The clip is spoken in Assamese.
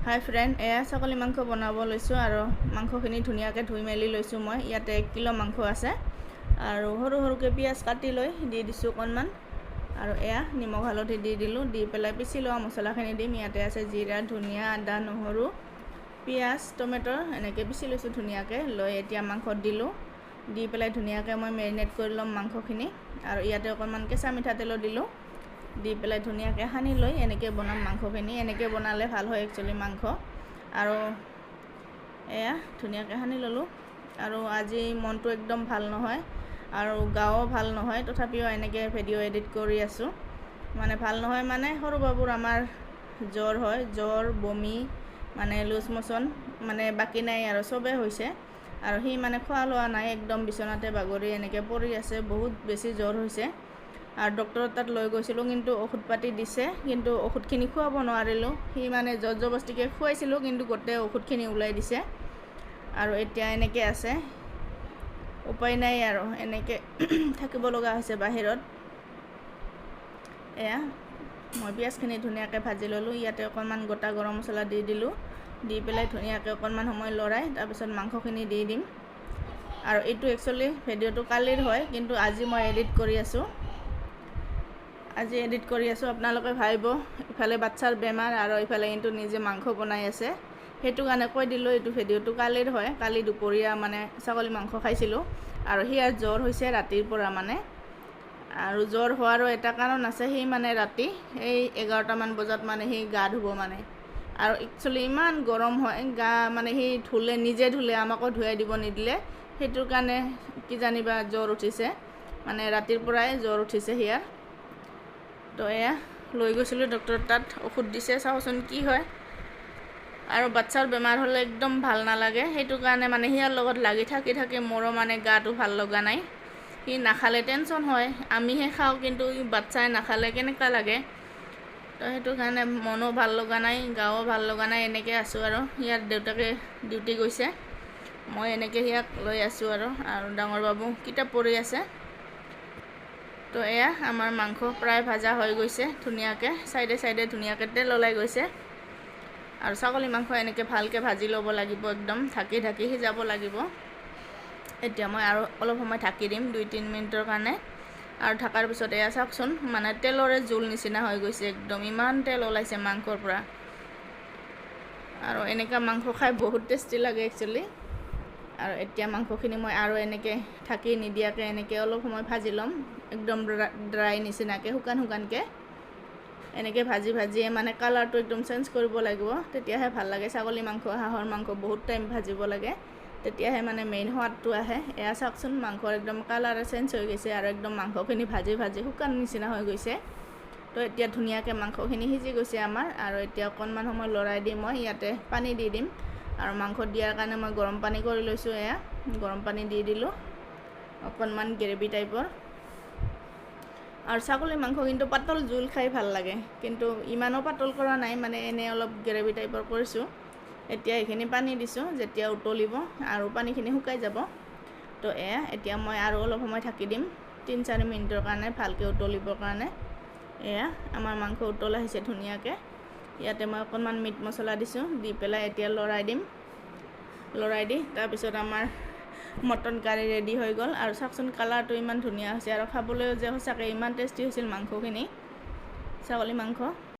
হাই ফ্ৰেণ্ড, এয়া ছাগলী মাংস বনাব লৈছোঁ আৰু মাংসখিনি ধুনীয়াকৈ ধুই মেলি লৈছোঁ। মই ইয়াতে 1 কিলো মাংস আছে আৰু সৰু সৰুকৈ পিঁয়াজ কাটি লৈ দি দিছোঁ অকণমান আৰু এয়া নিমখ হালধি দি দিলোঁ। দি পেলাই পিচি লোৱা মছলাখিনি দিম। ইয়াতে আছে জিৰা, ধনিয়া, আদা, নহৰু, পিঁয়াজ, টমেটো এনেকৈ পিচি লৈছোঁ ধুনীয়াকৈ। লৈ এতিয়া মাংসত দিলোঁ। দি পেলাই ধুনীয়াকৈ মই মেৰিনেট কৰি ল'ম মাংসখিনি আৰু ইয়াতে অকণমান কেঁচা মিঠাতেলো দিলোঁ। দি পেলাই ধুনীয়াকৈ সানি লৈ এনেকৈ বনাম মাংসখিনি। এনেকৈ বনালে ভাল হয় একচুৱেলি মাংস। আৰু এয়া ধুনীয়াকৈ সানি ল'লোঁ। আৰু আজি মনটো একদম ভাল নহয় আৰু গাও ভাল নহয়, তথাপিও এনেকৈ ভিডিঅ' এডিট কৰি আছোঁ। মানে ভাল নহয় মানে সৰু বাবুৰ আমাৰ জ্বৰ হয়, জ্বৰ, বমি, মানে লুজ মোচন, মানে বাকী নাই আৰু চবেই হৈছে। আৰু সি মানে খোৱা লোৱা নাই, একদম বিচনাতে বাগৰি এনেকৈ পৰি আছে, বহুত বেছি জ্বৰ হৈছে। আৰু ডক্টৰৰ তাত লৈ গৈছিলোঁ, কিন্তু ঔষধ পাতি দিছে, কিন্তু ঔষধখিনি খুৱাব নোৱাৰিলোঁ। সি মানে জোৰ জবস্তিকৈ খুৱাইছিলোঁ, কিন্তু গোটেই ঔষধখিনি ওলাই দিছে আৰু এতিয়া এনেকৈ আছে। উপায় নাই আৰু এনেকৈ থাকিব লগা হৈছে বাহিৰত। এয়া মই পিঁয়াজখিনি ধুনীয়াকৈ ভাজি ল'লোঁ। ইয়াতে অকণমান গোটা গৰম মছলা দি দিলোঁ। দি পেলাই ধুনীয়াকৈ অকণমান সময় লৰাই তাৰপিছত মাংসখিনি দি দিম। আৰু এইটো একচুৱেলি ভিডিঅ'টো কালিৰ হয়, কিন্তু আজি মই এডিট কৰি আছোঁ। আপোনালোকে ভাবিব ইফালে বাচ্ছাৰ বেমাৰ আৰু ইফালে কিন্তু নিজে মাংস বনাই আছে। সেইটো কাৰণে কৈ দিলোঁ এইটো ভিডিঅ'টো কালিৰ হয়। কালি দুপৰীয়া মানে ছাগলী মাংস খাইছিলোঁ আৰু সিয়াৰ জ্বৰ হৈছে ৰাতিৰ পৰা মানে। আৰু জ্বৰ হোৱাৰো এটা কাৰণ আছে, সি মানে ৰাতি এই 11টামান বজাত মানে সি গা ধুব মানে। আৰু একচুৱেলি ইমান গৰম হয়, গা মানে সি ধুলে, নিজে ধুলে, আমাকো ধুৱাই দিব নিদিলে। সেইটোৰ কাৰণে কিজানিবা জ্বৰ উঠিছে, মানে ৰাতিৰ পৰাই জ্বৰ উঠিছে সিয়াৰ। তো এয়া লৈ গৈছিলোঁ ডক্টৰৰ তাত, ঔষধ দিছে, চাওঁচোন কি হয়। আৰু বাচ্ছাৰ বেমাৰ হ'লে একদম ভাল নালাগে। সেইটো কাৰণে মানে সিয়াৰ লগত লাগি থাকি থাকি মোৰো মানে গাটো ভাল লগা নাই। সি নাখালে টেনশ্যন হয়, আমিহে খাওঁ, কিন্তু বাচ্ছাই নাখালে কেনেকুৱা লাগে। তো সেইটো কাৰণে মনো ভাল লগা নাই, গাও ভাল লগা নাই, এনেকৈ আছোঁ আৰু। ইয়াৰ দেউতাকে ডিউটি গৈছে, মই এনেকৈ সিয়াক লৈ আছোঁ আৰু ডাঙৰ বাবু কিতাপ পঢ়ি আছে। তো এয়া আমাৰ মাংস প্ৰায় ভাজা হৈ গৈছে ধুনীয়াকৈ, চাইডে চাইডে ধুনীয়াকৈ তেল ওলাই গৈছে। আৰু ছাগলী মাংস এনেকৈ ভালকৈ ভাজি ল'ব লাগিব, একদম ঢাকি ঢাকি সিজাব লাগিব। এতিয়া মই আৰু অলপ সময় ঢাকি দিম, 2-3 মিনিটৰ কাৰণে। আৰু ঢাকাৰ পিছত এয়া চাওকচোন, মানে তেলৰে জোল নিচিনা হৈ গৈছে, একদম ইমান তেল ওলাইছে মাংসৰ পৰা। আৰু এনেকুৱা মাংস খাই বহুত টেষ্টি লাগে একচুৱেলি। আৰু এতিয়া মাংসখিনি মই আৰু এনেকৈ ঢাকি নিদিয়াকৈ এনেকৈ অলপ সময় ভাজি ল'ম, একদম ড্ৰাই নিচিনাকৈ, শুকানকৈ। এনেকৈ ভাজি ভাজিয়ে মানে কালাৰটো একদম চেঞ্জ কৰিব লাগিব, তেতিয়াহে ভাল লাগে। ছাগলী মাংস, হাঁহৰ মাংস বহুত টাইম ভাজিব লাগে, তেতিয়াহে মানে মেইন সোৱাদটো আহে। এয়া চাওকচোন, মাংসৰ একদম কালাৰ চেঞ্জ হৈ গৈছে আৰু একদম মাংসখিনি ভাজি ভাজি শুকান নিচিনা হৈ গৈছে। তো এতিয়া ধুনীয়াকৈ মাংসখিনি সিজি গৈছে আমাৰ। আৰু এতিয়া অকণমান সময় লৰাই দি মই ইয়াতে পানী দি দিম। আৰু মাংসত দিয়াৰ কাৰণে মই গৰম পানী কৰি লৈছোঁ। এয়া গৰম পানী দি দিলোঁ, অকণমান গ্ৰেভি টাইপৰ। আৰু ছাগলী মাংস কিন্তু পাতল জোল খাই ভাল লাগে, কিন্তু ইমানো পাতল কৰা নাই, মানে এনেই অলপ গ্ৰেভি টাইপৰ কৰিছোঁ। এতিয়া এইখিনি পানী দিছোঁ, যেতিয়া উতলিব আৰু পানীখিনি শুকাই যাব। তো এয়া এতিয়া মই আৰু অলপ সময় ঢাকি দিম, 3-4 মিনিটৰ কাৰণে, ভালকৈ উতলিবৰ কাৰণে। এয়া আমাৰ মাংস উতল আহিছে ধুনীয়াকৈ। ইয়াতে মই অকণমান মিট মছলা দিছোঁ, দি পেলাই এতিয়া লৰাই দিম। লৰাই দি তাৰপিছত আমাৰ মটন কাৰী ৰেডি হৈ গ'ল। আৰু চাওকচোন কালাৰটো ইমান ধুনীয়া হৈছে, আৰু খাবলৈও যে সঁচাকৈ ইমান টেষ্টি হৈছিল মাংসখিনি, ছাগলী মাংস।